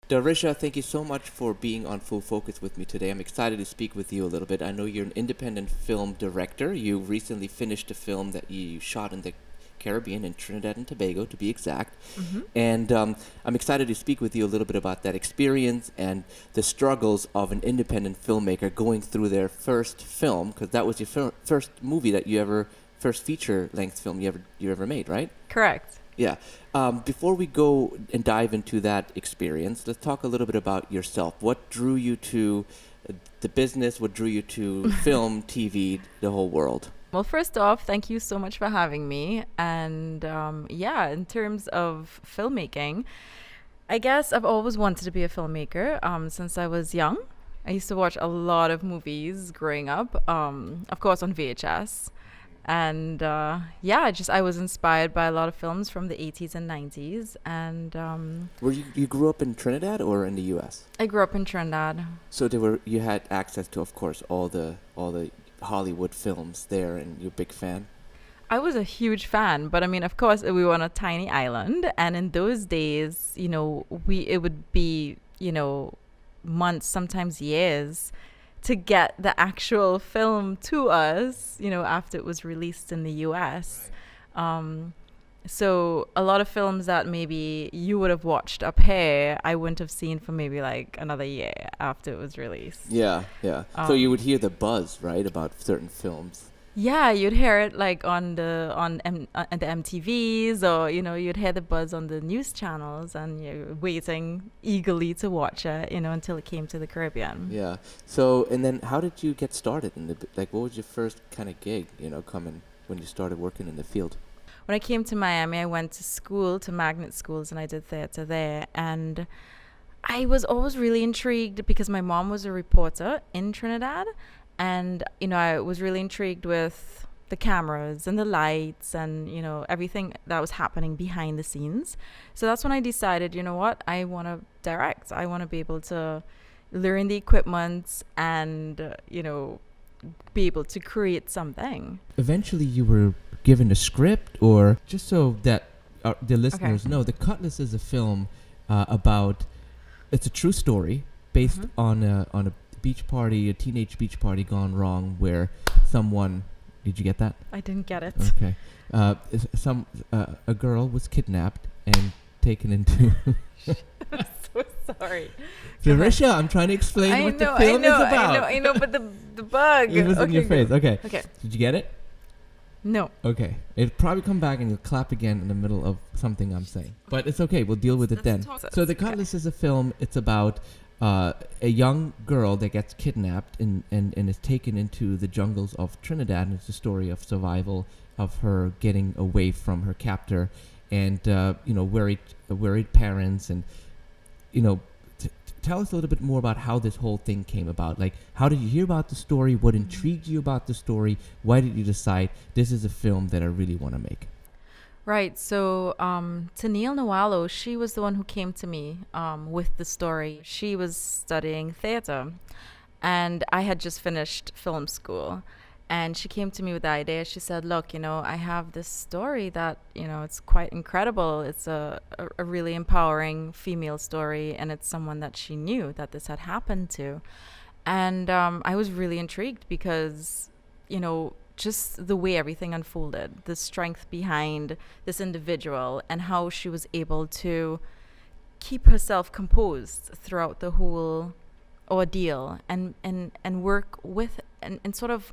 Darisha, thank you so much for being on Full Focus with me today. I'm excited to speak with you a little bit. I know you're an independent film director. You recently finished a film that you shot in the Caribbean, in Trinidad and Tobago, to be exact. Mm-hmm. And I'm excited to speak with you a little bit about that experience and the struggles of an independent filmmaker going through their first film, because that was your first movie that first feature-length film you ever made, right? Correct. Yeah. Before we go and dive into that experience, let's talk a little bit about yourself. What drew you to the business? What drew you to film, TV, the whole world? Well, first off, thank you so much for having me. And in terms of filmmaking, I guess I've always wanted to be a filmmaker since I was young. I used to watch a lot of movies growing up, of course on VHS. And I was inspired by a lot of films from the 80s and 90s. And Were you grew up in Trinidad or in the U.S.? I grew up in Trinidad. So you had access to, of course, all the Hollywood films there, and you're a big fan? I was a huge fan, but I mean, of course, we were on a tiny island, and in those days, it would be, months, sometimes years, to get the actual film to us, after it was released in the US. So a lot of films that maybe you would have watched up here, I wouldn't have seen for maybe like another year after it was released. Yeah. So you would hear the buzz, right, about certain films. Yeah, you'd hear it like on the MTVs, or you'd hear the buzz on the news channels, and you're waiting eagerly to watch it, until it came to the Caribbean. Yeah. So, and then how did you get started what was your first kind of gig, coming when you started working in the field? When I came to Miami, I went to magnet schools, and I did theater there, and I was always really intrigued because my mom was a reporter in Trinidad. And, I was really intrigued with the cameras and the lights and, everything that was happening behind the scenes. So that's when I decided, I want to direct. I want to be able to learn the equipment and, be able to create something. Eventually you were given a script, or just so that the listeners know, The Cutlass is a film it's a true story based on a teenage beach party gone wrong, where someone, did you get that? I didn't get it. Okay. A girl was kidnapped and taken into I'm so sorry. Darisha, I'm trying to explain what the film is about. I know, but the bug. It was in your face. Okay. Okay. Did you get it? No. Okay. It'll probably come back and you'll clap again in the middle of something I'm saying. But it's okay. We'll deal with it then. So The Cutlass is a film. It's about a young girl that gets kidnapped and is taken into the jungles of Trinidad, and it's a story of survival, of her getting away from her captor, and worried parents, and tell us a little bit more about how this whole thing came about. Like, how did you hear about the story? What intrigued you about the story? Why did you decide this is a film that I really want to make? Right. So Tennille Nawalo, she was the one who came to me with the story. She was studying theater, and I had just finished film school. And she came to me with the idea. She said, look, I have this story that, it's quite incredible. It's a really empowering female story, and it's someone that she knew that this had happened to. And I was really intrigued because, just the way everything unfolded, the strength behind this individual, and how she was able to keep herself composed throughout the whole ordeal, and work with, and sort of,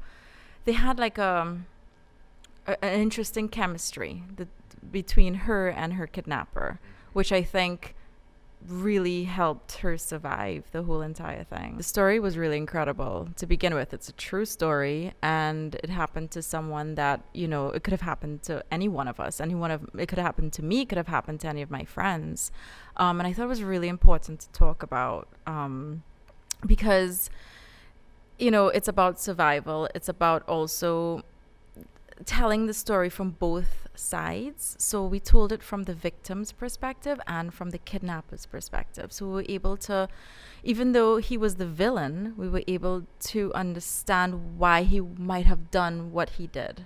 they had like an interesting chemistry between her and her kidnapper, which I think really helped her survive the whole entire thing. The story was really incredible to begin with. It's a true story, and it happened to someone that, it could have happened to any one of us. It could have happened to me, it could have happened to any of my friends. And I thought it was really important to talk about because, it's about survival. It's about also telling the story from both sides. So we told it from the victim's perspective and from the kidnapper's perspective. So we were able to, even though he was the villain, we were able to understand why he might have done what he did,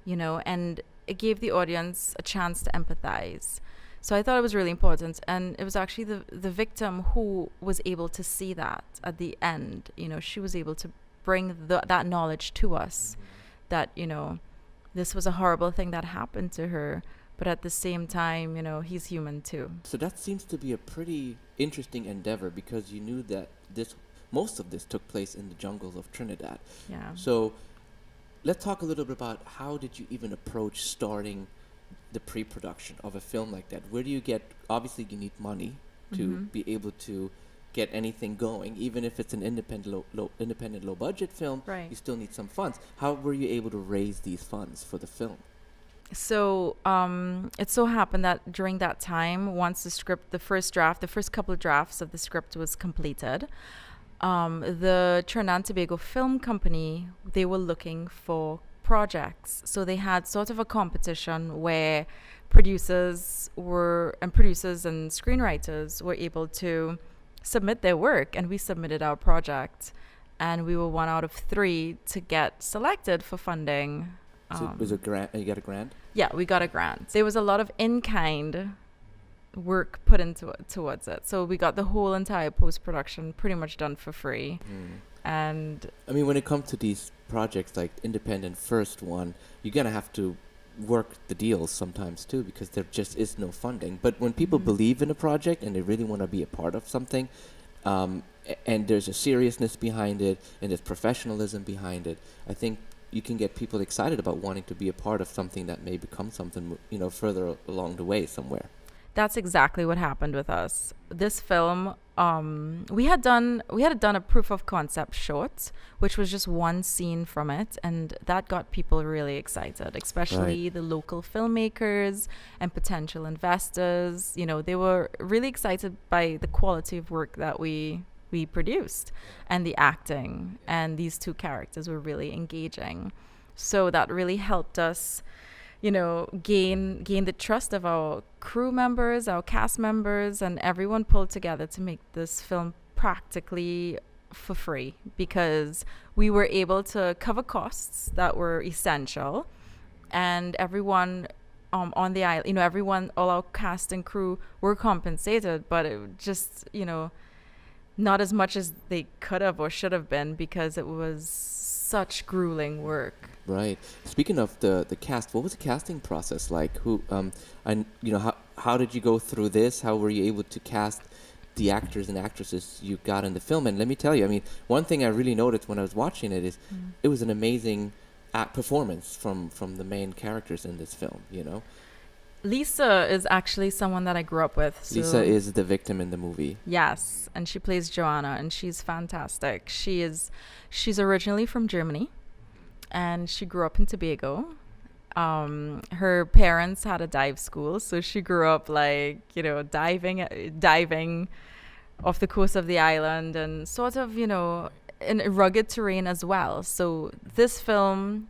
and it gave the audience a chance to empathize. So I thought it was really important. And it was actually the victim who was able to see that at the end. You know, she was able to bring that knowledge to us, that, you know, this was a horrible thing that happened to her. But at the same time, you know, he's human too. So that seems to be a pretty interesting endeavor, because you knew that most of this took place in the jungles of Trinidad. Yeah. So let's talk a little bit about how did you even approach starting the pre-production of a film like that? Where do you get, obviously you need money to be able to get anything going, even if it's an independent low budget film, right. You still need some funds. How were you able to raise these funds for the film? So it so happened that during that time, once the first couple of drafts of the script was completed, the Trinidad and Tobago Film Company, they were looking for projects. So they had sort of a competition where producers and screenwriters were able to submit their work, and we submitted our project, and we were one out of 3 to get selected for funding. So it was a grant. You got a grant? Yeah, we got a grant. There was a lot of in-kind work put towards it. So we got the whole entire post-production pretty much done for free. And I mean, when it comes to these projects like independent first one, you're going to have to work the deals sometimes too, because there just is no funding. But when people believe in a project and they really want to be a part of something, and there's a seriousness behind it and there's professionalism behind it, I think you can get people excited about wanting to be a part of something that may become something, you know, further along the way somewhere. That's exactly what happened with us. This film, we had done a proof of concept short, which was just one scene from it, and that got people really excited, especially the local filmmakers and potential investors. You know, they were really excited by the quality of work that we produced, and the acting, and these 2 characters were really engaging. So that really helped us, you know, gain the trust of our crew members, our cast members, and everyone pulled together to make this film practically for free, because we were able to cover costs that were essential, and everyone on the island, you know, all our cast and crew were compensated, but it just, you know, not as much as they could have or should have been, because it was such grueling work. Right. Speaking of the cast, what was the casting process like? How did you go through this? How were you able to cast the actors and actresses you got in the film? And let me tell you, I mean, one thing I really noticed when I was watching it is it was an amazing performance from the main characters in this film, you know? Lisa is actually someone that I grew up with. So Lisa is the victim in the movie. Yes, and she plays Joanna, and she's fantastic. She's originally from Germany, and she grew up in Tobago. Her parents had a dive school, so she grew up, like, you know, diving off the coast of the island, and sort of, you know, in rugged terrain as well. So this film,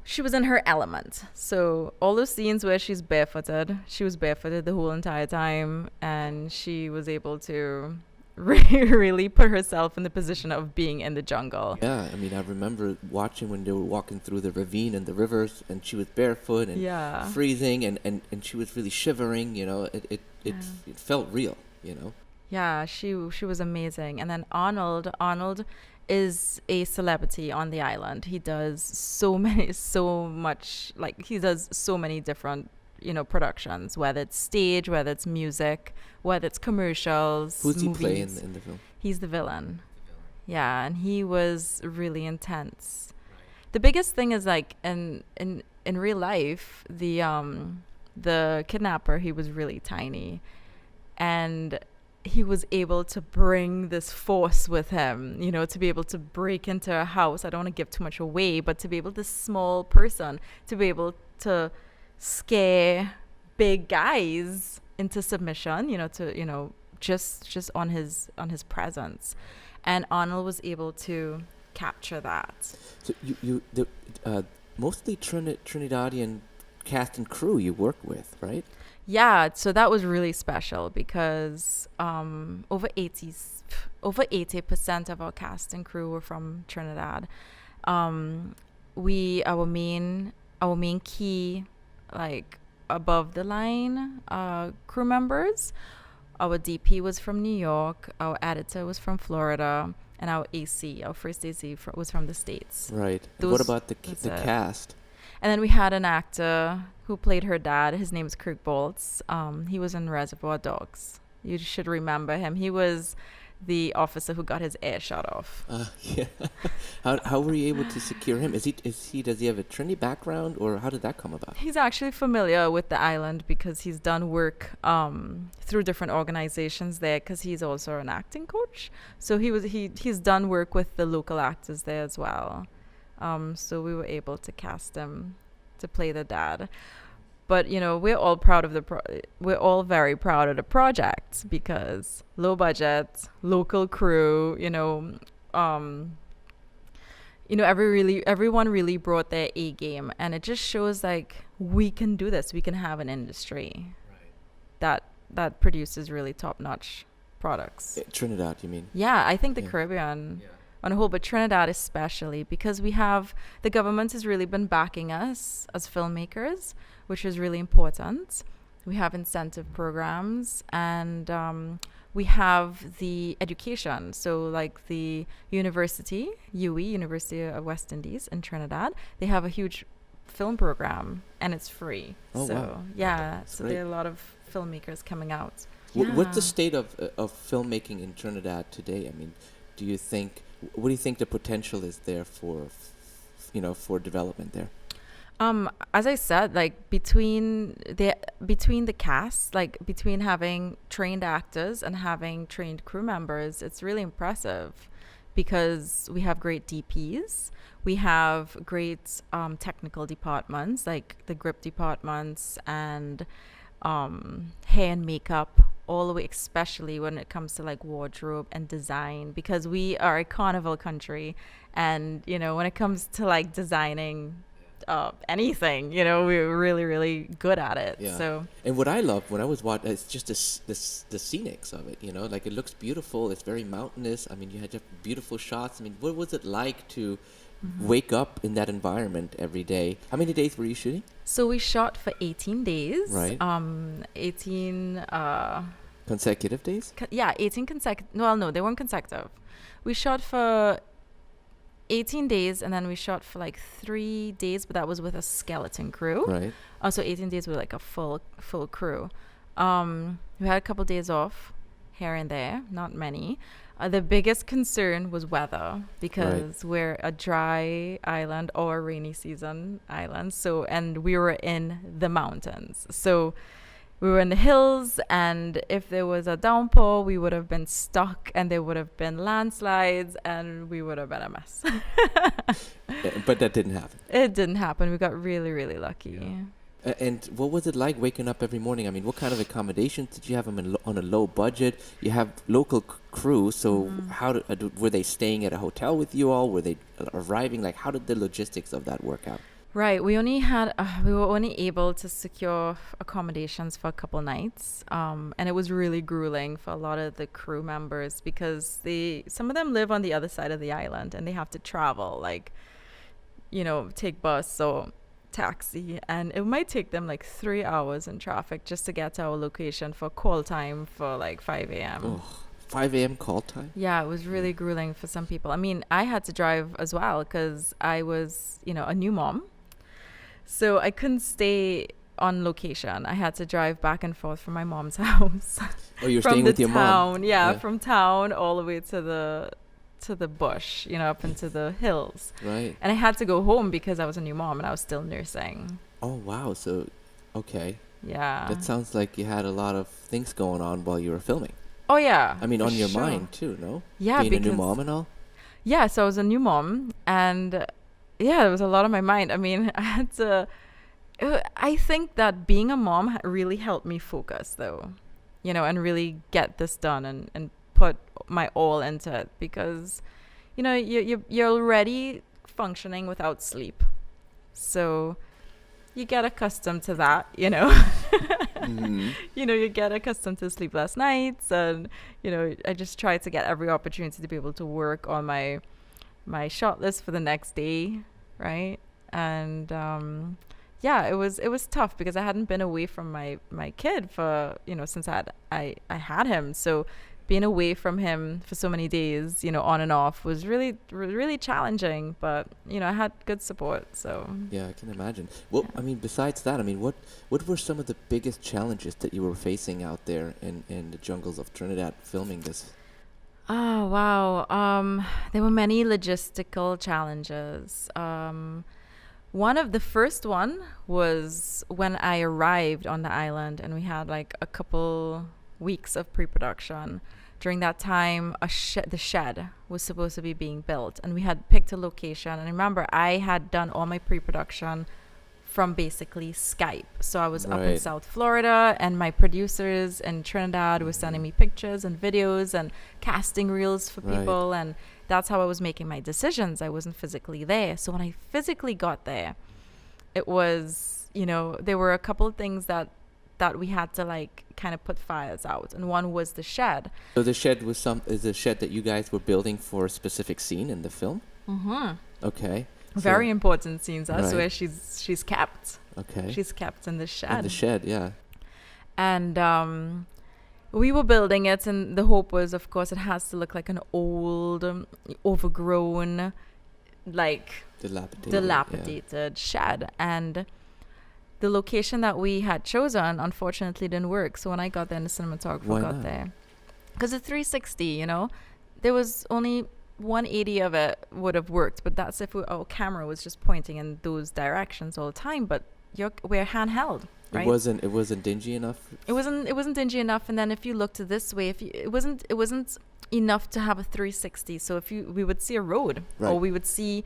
she was in her element. So all those scenes where she was barefooted the whole entire time, and she was able to really put herself in the position of being in the jungle. Yeah, I mean, I remember watching when they were walking through the ravine and the rivers, and she was barefoot and freezing, and she was really shivering, you know. It felt real, you know. Yeah, she was amazing. And then Arnold is a celebrity on the island. He does so many different, you know, productions, whether it's stage, whether it's music, whether it's commercials. Who's movies. He play in the film? He's the villain. Yeah, and he was really intense. The biggest thing is, like, in real life, the kidnapper, he was really tiny, and he was able to bring this force with him, you know, to be able to break into a house. I don't want to give too much away, but to be able, this small person, to be able to scare big guys into submission, you know, to, you know, just on his presence. And Arnold was able to capture that. So mostly Trinidadian cast and crew you work with, right? Yeah, so that was really special, because over 80% of our cast and crew were from Trinidad. Our main key, like, above the line crew members. Our DP was from New York. Our editor was from Florida. And our AC, our first AC was from the States. Right. And what about the cast? And then we had an actor who played her dad. His name is Kirk Boltz. He was in Reservoir Dogs. You should remember him. He was the officer who got his air shot off. Yeah. How were you able to secure him? Does he have a Trinity background, or how did that come about? He's actually familiar with the island because he's done work through different organizations there, because he's also an acting coach. So he's done work with the local actors there as well. So we were able to cast him to play the dad. But, you know, we're all very proud of the project because low budget, local crew, everyone really brought their A game, and it just shows like we can do this. We can have an industry that produces really top-notch products. Trinidad, you mean? Yeah, I think the Caribbean on a whole, but Trinidad especially, because the government has really been backing us as filmmakers, which is really important. We have incentive programs, and we have the education. So like the university, University of West Indies in Trinidad, they have a huge film program, and it's free. Oh, so wow. yeah, That's so great. there are a lot of filmmakers coming out. What's the state of filmmaking in Trinidad today? I mean, what do you think the potential is there for development there? As I said, like between the cast, like between having trained actors and having trained crew members, it's really impressive because we have great DPs. We have great technical departments, like the grip departments and hair and makeup, all the way, especially when it comes to like wardrobe and design, because we are a carnival country, and when it comes to like designing anything, we're really, really good at it. Yeah. So, and what I love when I was watching, it's just the scenics of it. Like it looks beautiful. It's very mountainous. I mean, you had just beautiful shots. I mean, what was it like to wake up in that environment every day? How many days were you shooting? So we shot for 18 days. Right. 18 consecutive days? 18 consecutive. Well, no, they weren't consecutive. We shot for 18 days, and then we shot for like 3 days, but that was with a skeleton crew. Right. Also 18 days with like a full crew. We had a couple days off here and there, not many. The biggest concern was weather, because we're a dry island or a rainy season island. So, and we were in the mountains. So we were in the hills, and if there was a downpour, we would have been stuck, and there would have been landslides, and we would have been a mess. But that didn't happen. It didn't happen. We got really, really lucky. Yeah. And what was it like waking up every morning? I mean, what kind of accommodations did you have them on a low budget? You have local crew, so how were they staying at a hotel with you all? Were they arriving? Like, how did the logistics of that work out? Right. We were only able to secure accommodations for a couple nights. And it was really grueling for a lot of the crew members, because some of them live on the other side of the island, and they have to travel, like, take bus or taxi, and it might take them like 3 hours in traffic just to get to our location for call time for like 5 a.m. Oh, 5 a.m. call time? Yeah, it was really grueling for some people. I mean, I had to drive as well because I was, a new mom. So I couldn't stay on location. I had to drive back and forth from my mom's house. Oh, you're staying with your mom? Yeah, from town all the way to the bush, up into the hills. Right. And I had to go home because I was a new mom and I was still nursing. Oh, wow. So, okay. Yeah. That sounds like you had a lot of things going on while you were filming. Oh, yeah. I mean, on your mind, too, no? Yeah, being a new mom and all? Yeah, so I was a new mom, and yeah, it was a lot on my mind. I mean, I think that being a mom really helped me focus, though, and really get this done and put my all into it, because you're already functioning without sleep, so you get accustomed to that. You get accustomed to sleepless nights, and I just try to get every opportunity to be able to work on my shot list for the next day, right? And yeah, it was tough because I hadn't been away from my kid for, since I had him. So being away from him for so many days, on and off, was really challenging. But I had good support. So yeah, I can imagine. Well, I mean, besides that, I mean, what were some of the biggest challenges that you were facing out there in the jungles of Trinidad filming this? Oh wow, there were many logistical challenges. The first one was when I arrived on the island, and we had like a couple weeks of pre-production. During that time, the shed was supposed to be being built, and we had picked a location. And remember, I had done all my pre-production from basically Skype. So I was up in South Florida, and my producers in Trinidad were sending me pictures and videos and casting reels for people. And that's how I was making my decisions. I wasn't physically there. So when I physically got there, it was, there were a couple of things that we had to like kind of put fires out, and one was the shed. So the shed is a shed that you guys were building for a specific scene in the film? Mm-hmm. Okay. Very important scenes. That's where she's kept. Okay. She's kept in the shed. In the shed, yeah. And we were building it, and the hope was, of course, it has to look like an old, overgrown, like dilapidated shed. And the location that we had chosen, unfortunately, didn't work. So when I got there, and the cinematographer got there, because it's 360, there was only 180 of it would have worked, but that's if our camera was just pointing in those directions all the time. But we're handheld, right? It wasn't dingy enough. It wasn't dingy enough. And then if you looked this way, it wasn't enough to have a 360. So we would see a road, or we would see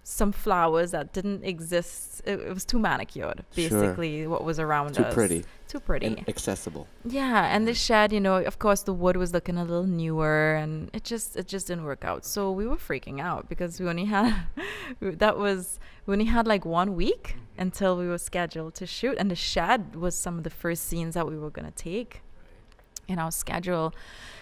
some flowers that didn't exist. It was too manicured, basically. What was around us. Too pretty and accessible. Yeah. And the shed, of course the wood was looking a little newer, and it just didn't work out. So we were freaking out because we only had like 1 week until we were scheduled to shoot, and the shed was some of the first scenes that we were going to take in our schedule.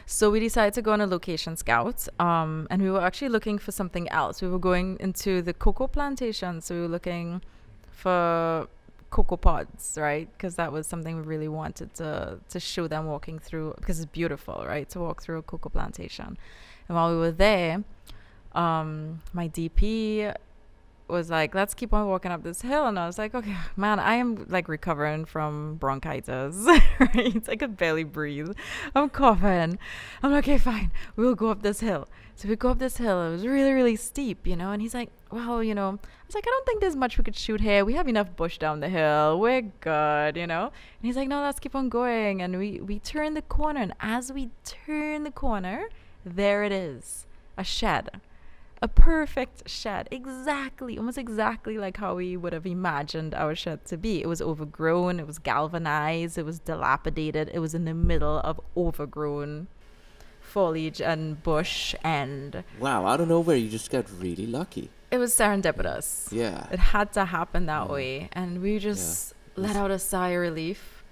So we decided to go on a location scout, and we were actually looking for something else. We were going into the cocoa plantation, so we were looking for cocoa pods, right? Because that was something we really wanted to show them walking through, because it's beautiful, right? To walk through a cocoa plantation. And while we were there, my DP was like, let's keep on walking up this hill. And I was like, okay, man, I am like recovering from bronchitis, right? I could barely breathe. I'm coughing. I'm like, okay, fine. We'll go up this hill. So we go up this hill. It was really, really steep, and he's like, well, I was like, I don't think there's much we could shoot here. We have enough bush down the hill. We're good, And he's like, no, let's keep on going. And we turn the corner. And as we turn the corner, there it is, a shed. A perfect shed, almost exactly like how we would have imagined our shed to be. It was overgrown, it was galvanized, it was dilapidated, it was in the middle of overgrown foliage and bush. And wow, out of nowhere, you just got really lucky. It was serendipitous. Yeah. It had to happen that way. And we just let out a sigh of relief,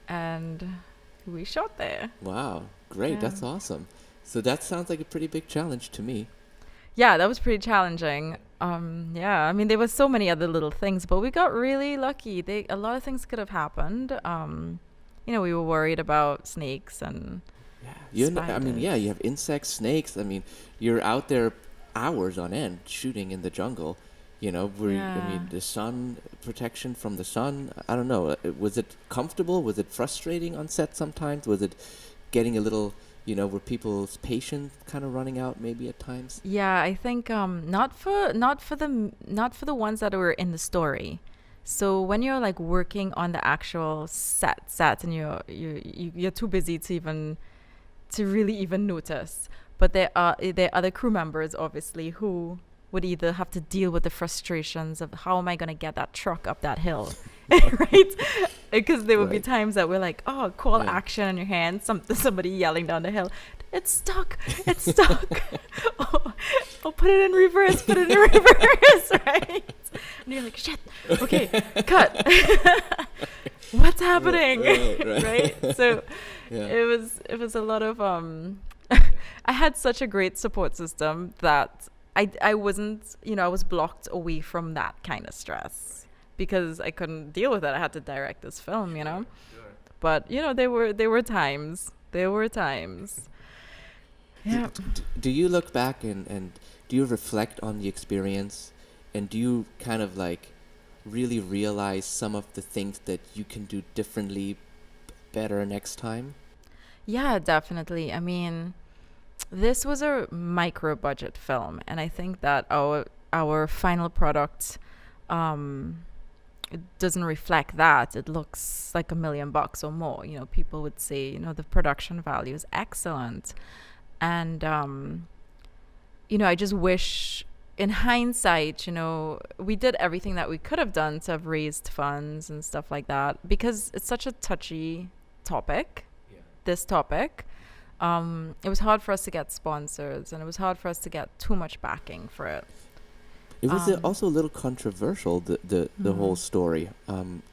and we shot there. Wow, great. Yeah. That's awesome. So that sounds like a pretty big challenge to me. Yeah, that was pretty challenging. I mean, there were so many other little things, but we got really lucky. A lot of things could have happened. We were worried about snakes and spiders. You have insects, snakes. I mean, you're out there hours on end shooting in the jungle. The sun, protection from the sun. I don't know. Was it comfortable? Was it frustrating on set sometimes? Was it getting a little... were people's patience kind of running out maybe at times? Yeah, I think not for the ones that were in the story. So when you're like working on the actual set, and you're too busy to really even notice. But there are other crew members, obviously, who would either have to deal with the frustrations of how am I going to get that truck up that hill, right? Because there would be times that we're like, oh, call action on your hand, somebody yelling down the hill, it's stuck. Oh, put it in reverse, right? And you're like, shit, okay, cut. What's happening? Right? So it was a lot of, I had such a great support system that I wasn't, I was blocked away from that kind of stress. because I couldn't deal with it. I had to direct this film, But there were times. There were times. Yeah. Do you look back and do you reflect on the experience, and do you kind of like really realize some of the things that you can do differently, better next time? Yeah, definitely. I mean, this was a micro budget film, and I think that our final product it doesn't reflect that. It looks like $1 million or more. People would say, the production value is excellent. And I just wish, in hindsight, we did everything that we could have done to have raised funds and stuff like that, because it's such a touchy topic. This topic, it was hard for us to get sponsors, and it was hard for us to get too much backing for it. It was also a little controversial, the whole story.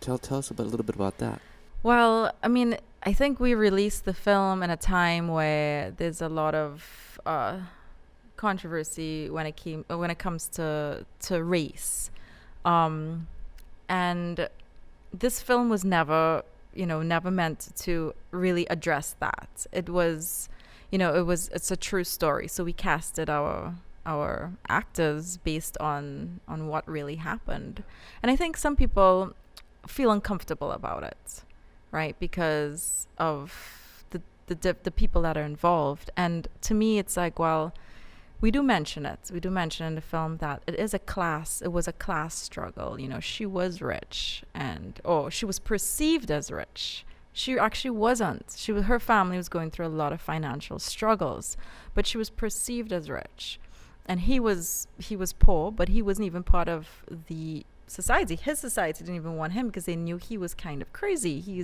Tell us a little bit about that. Well, I mean, I think we released the film in a time where there's a lot of controversy when it comes to race, and this film was never meant to really address that. It was, it's a true story. So we casted our actors based on what really happened. And I think some people feel uncomfortable about it, right? Because of the people that are involved. And to me, it's like, well, we do mention it. We do mention in the film that it was a class struggle. She was rich, or she was perceived as rich. She actually wasn't. Her family was going through a lot of financial struggles, but she was perceived as rich. And he was poor, but he wasn't even part of the society. His society didn't even want him because they knew he was kind of crazy. He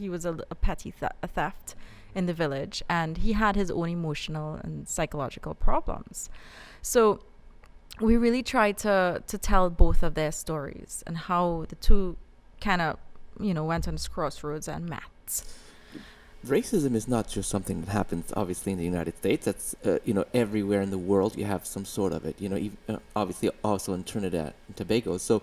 was a petty theft in the village, and he had his own emotional and psychological problems. So we really tried to tell both of their stories and how the two kind of went on this crossroads and met. Racism is not just something that happens obviously in the United States. That's everywhere in the world you have some sort of it. Even, obviously also in Trinidad and Tobago. So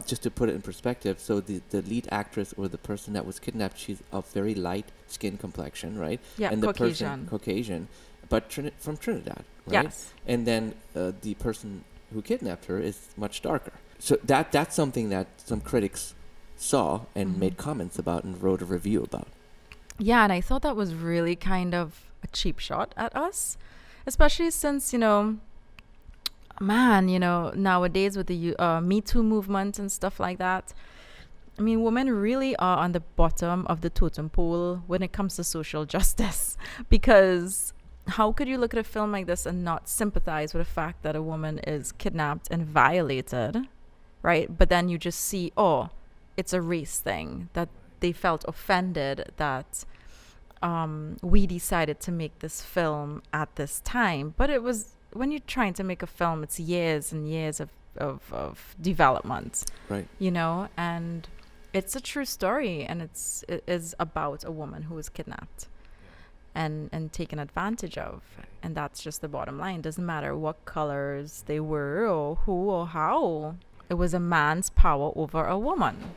just to put it in perspective, so the lead actress, or the person that was kidnapped, she's of very light skin complexion, right? Yeah, and the Caucasian. Caucasian, but from Trinidad, right? Yes. And then the person who kidnapped her is much darker. So that's something that some critics saw and made comments about and wrote a review about. Yeah, and I thought that was really kind of a cheap shot at us, especially since, nowadays with the Me Too movement and stuff like that, I mean, women really are on the bottom of the totem pole when it comes to social justice, because how could you look at a film like this and not sympathize with the fact that a woman is kidnapped and violated, right? But then you just see, it's a race thing, that they felt offended that we decided to make this film at this time. But it was, when you're trying to make a film, it's years and years of development, right? And it's a true story, and it is about a woman who was kidnapped and taken advantage of, and that's just the bottom line. It doesn't matter what colors they were or who or how. It was a man's power over a woman.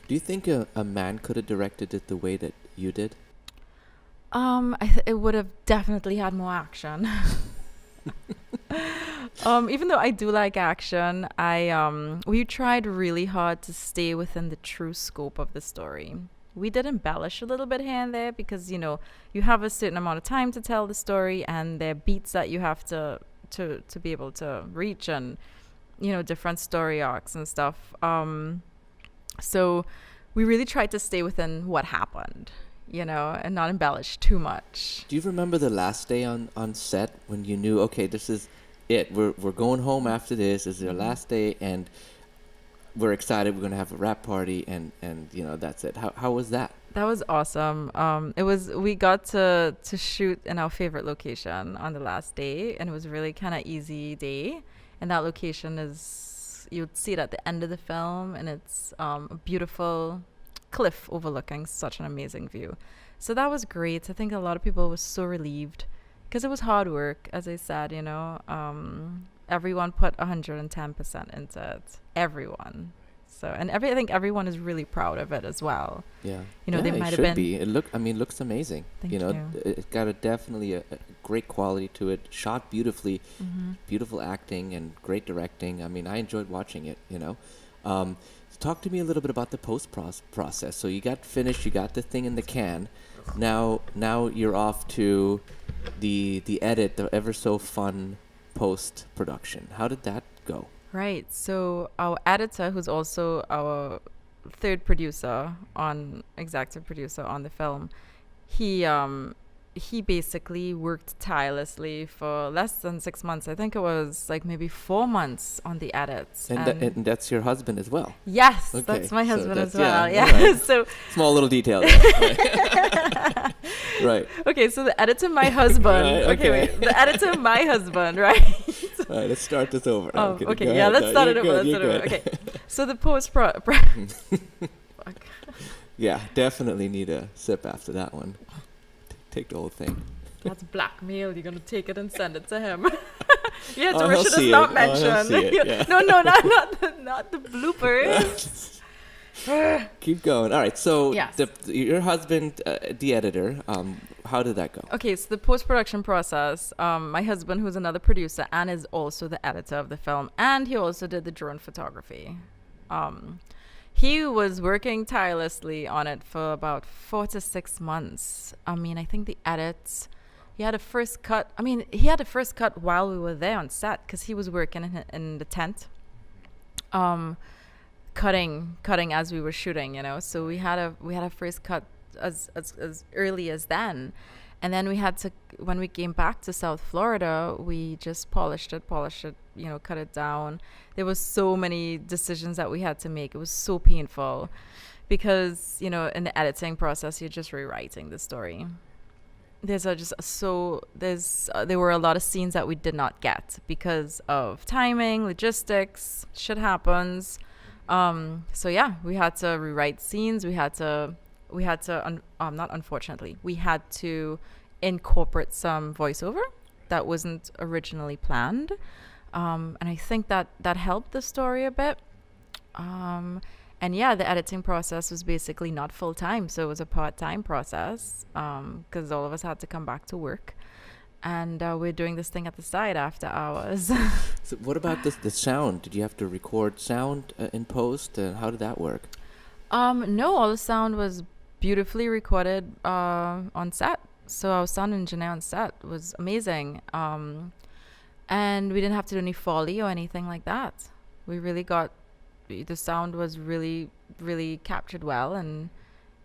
Do you think a man could have directed it the way that you did? It would have definitely had more action. Even though I do like action, we tried really hard to stay within the true scope of the story. We did embellish a little bit here and there because, you have a certain amount of time to tell the story, and there are beats that you have to be able to reach, and, different story arcs and stuff. So we really tried to stay within what happened, and not embellish too much. Do you remember the last day on set when you knew, okay, this is it. We're going home after this. This is our last day, and we're excited. We're going to have a wrap party, and that's it. How was that? That was awesome. We got to shoot in our favorite location on the last day, and it was really kind of easy day. And that location is, you'd see it at the end of the film, and it's a beautiful cliff overlooking such an amazing view. So that was great. I think a lot of people were so relieved because it was hard work, as I said. Everyone put 110% into it. Everyone. So, and I think everyone is really proud of it as well. Yeah. You know, yeah, they might have been. Be. It looks amazing. Thank you know, you. It's got definitely a great quality to it. Shot beautifully, beautiful acting and great directing. I mean, I enjoyed watching it. You know, talk to me a little bit about the post process. So you got finished. You got the thing in the can. Now you're off to the edit, the ever so fun post production. How did that go? Right. So our editor, who's also our third producer executive producer on the film, he basically worked tirelessly for less than 6 months. I think it was like maybe 4 months on the edits. And that's your husband as well? Yes, okay. that's my husband that's, as well. Yeah. Yeah. Right. So small little detail there. Right. Okay, so the editor, my husband. Right, okay, wait. The editor, my husband, right? All right, let's start this over. Oh, okay. Yeah, let's start it over. Okay. So the post Fuck. Yeah, definitely need a sip after that one. Take the whole thing. That's blackmail. You're gonna take it and send it to him. Yeah, Darisha does see not it. mention. Yeah. No, not the bloopers. Keep going. All right. So Yes. your husband, the editor, how did that go? Okay, so the post-production process, my husband, who's another producer and is also the editor of the film, and he also did the drone photography. He was working tirelessly on it for about 4 to 6 months. I mean, I think the edits, he had a first cut. I mean, he had a first cut while we were there on set because he was working in the tent. Cutting as we were shooting, you know. So we had a first cut as early as then, and then we had to, when we came back to South Florida, we just polished it, you know, cut it down. There was so many decisions that we had to make. It was so painful because, you know, in the editing process, you're just rewriting the story. There were a lot of scenes that we did not get because of timing, logistics, shit happens. So yeah, we had to rewrite scenes. We had to incorporate some voiceover that wasn't originally planned. And I think that helped the story a bit. And yeah, the editing process was basically not full time. So it was a part-time process, because all of us had to come back to work. And we're doing this thing at the side after hours. So what about the sound? Did you have to record sound in post? How did that work? No, all the sound was beautifully recorded on set. So our sound engineer on set was amazing. And we didn't have to do any Foley or anything like that. We really got, the sound was really, really captured well. And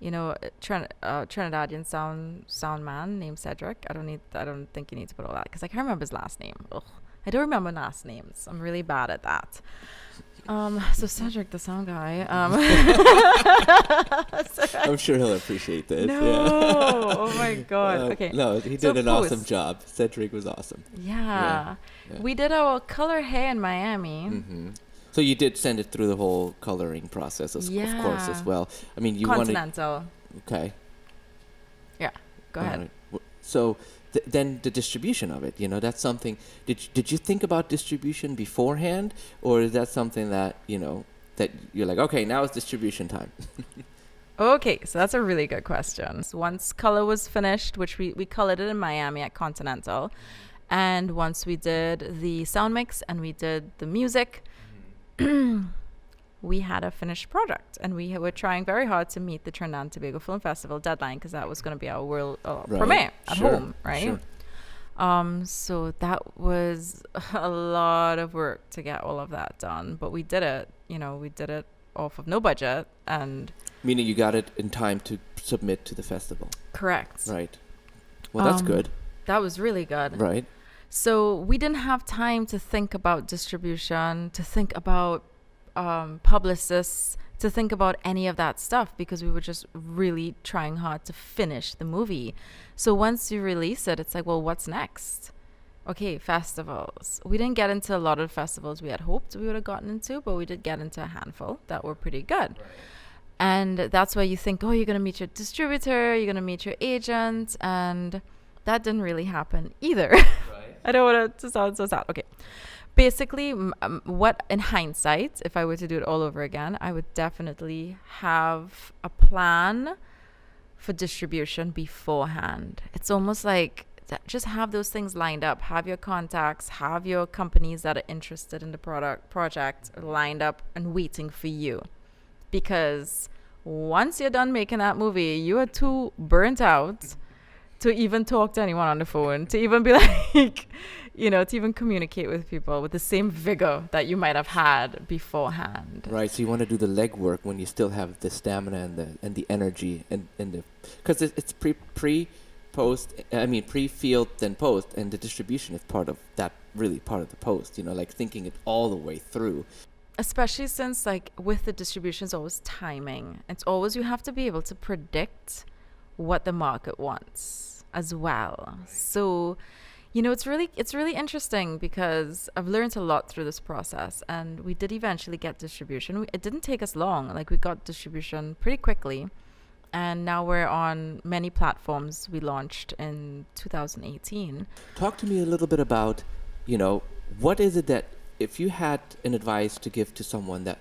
you know, Trinidadian sound man named Cedric. I don't think you need to put all that because I can't remember his last name. Ugh. I don't remember last names. I'm really bad at that. So Cedric, the sound guy. I'm sure he'll appreciate this. No, yeah. Oh my God. Okay. No, he did an awesome job. Cedric was awesome. Yeah. We did our color hair in Miami. Mm-hmm. So you did send it through the whole coloring process, of course, as well. I mean, you Continental. Okay. Yeah. Go ahead. Right. So then the distribution of it, you know, that's something. Did you think about distribution beforehand, or is that something that, you know, that you're like, okay, now it's distribution time? Okay, so that's a really good question. So once color was finished, which we colored it in Miami at Continental, and once we did the sound mix and we did the music, we had a finished product, and we were trying very hard to meet the Trinidad and Tobago Film Festival deadline because that was going to be our world premiere at home, right? Sure. So that was a lot of work to get all of that done, but we did it. You know, we did it off of no budget, and meaning you got it in time to submit to the festival. Correct. Right. Well, that's good. That was really good. Right. So we didn't have time to think about distribution, to think about publicists, to think about any of that stuff because we were just really trying hard to finish the movie. So once you release it, it's like, well, what's next? Okay, festivals. We didn't get into a lot of festivals we had hoped we would have gotten into, but we did get into a handful that were pretty good. Right. And that's where you think, oh, you're going to meet your distributor, you're going to meet your agent, and that didn't really happen either. Right. I don't want to sound so sad. Okay. Basically, what in hindsight, if I were to do it all over again, I would definitely have a plan for distribution beforehand. It's almost like just have those things lined up, have your contacts, have your companies that are interested in the project lined up and waiting for you. Because once you're done making that movie, you are too burnt out to even talk to anyone on the phone, to even be like, to even communicate with people with the same vigor that you might have had beforehand. Right. So you want to do the legwork when you still have the stamina and the energy and the, because it's pre-field then post, and the distribution is part of that, really part of the post. Like thinking it all the way through. Especially since like with the distribution, it's always timing. It's always you have to be able to predict what the market wants as well. So, it's really interesting because I've learned a lot through this process, and we did eventually get distribution. It didn't take us long. Like we got distribution pretty quickly, and now we're on many platforms. We launched in 2018. Talk to me a little bit about, what is it that, if you had an advice to give to someone that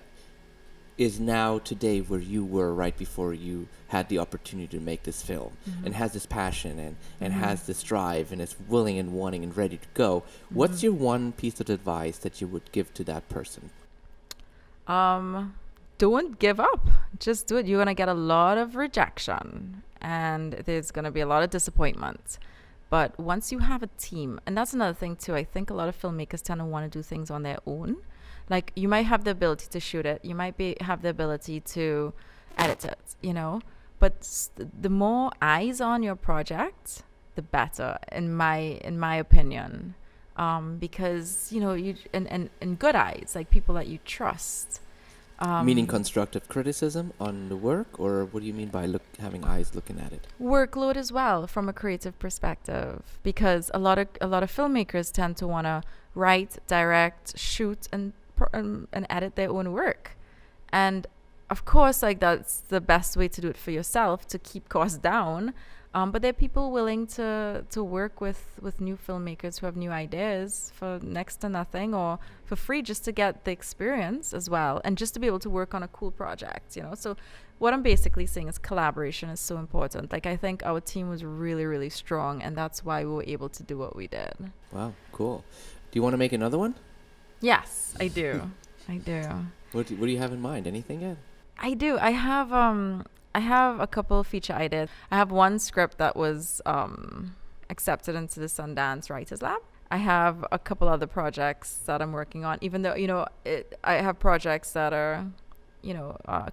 is now today where you were right before you had the opportunity to make this film, and has this passion and has this drive and is willing and wanting and ready to go, what's your one piece of advice that you would give to that person? Don't give up. Just do it. You're going to get a lot of rejection and there's going to be a lot of disappointment. But once you have a team, and that's another thing too, I think a lot of filmmakers tend to want to do things on their own. Like you might have the ability to shoot it, you might have the ability to edit it, but the more eyes on your project, the better, in my opinion, because you and good eyes, like people that you trust. Meaning constructive criticism on the work, or what do you mean by having eyes looking at it? Workload as well, from a creative perspective, because a lot of filmmakers tend to want to write, direct, shoot, and edit their own work, and of course, like that's the best way to do it for yourself to keep costs down. But there are people willing to work with new filmmakers who have new ideas for next to nothing or for free, just to get the experience as well, and just to be able to work on a cool project, So what I'm basically saying is collaboration is so important. Like I think our team was really, really strong, and that's why we were able to do what we did. Wow, cool. Do you want to make another one? Yes, I do. I do. What do you have in mind? Anything yet? I do. I have a couple of feature ideas. I have one script that was accepted into the Sundance Writers Lab. I have a couple other projects that I'm working on, even though, I have projects that are,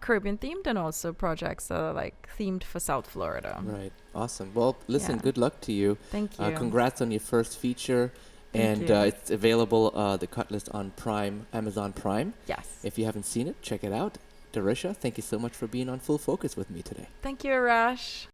Caribbean themed, and also projects that are like themed for South Florida. Right. Awesome. Well, listen, good luck to you. Thank you. Congrats on your first feature. And it's available, the cut list on Prime, Amazon Prime. Yes. If you haven't seen it, check it out. Darisha, thank you so much for being on Full Focus with me today. Thank you, Arash.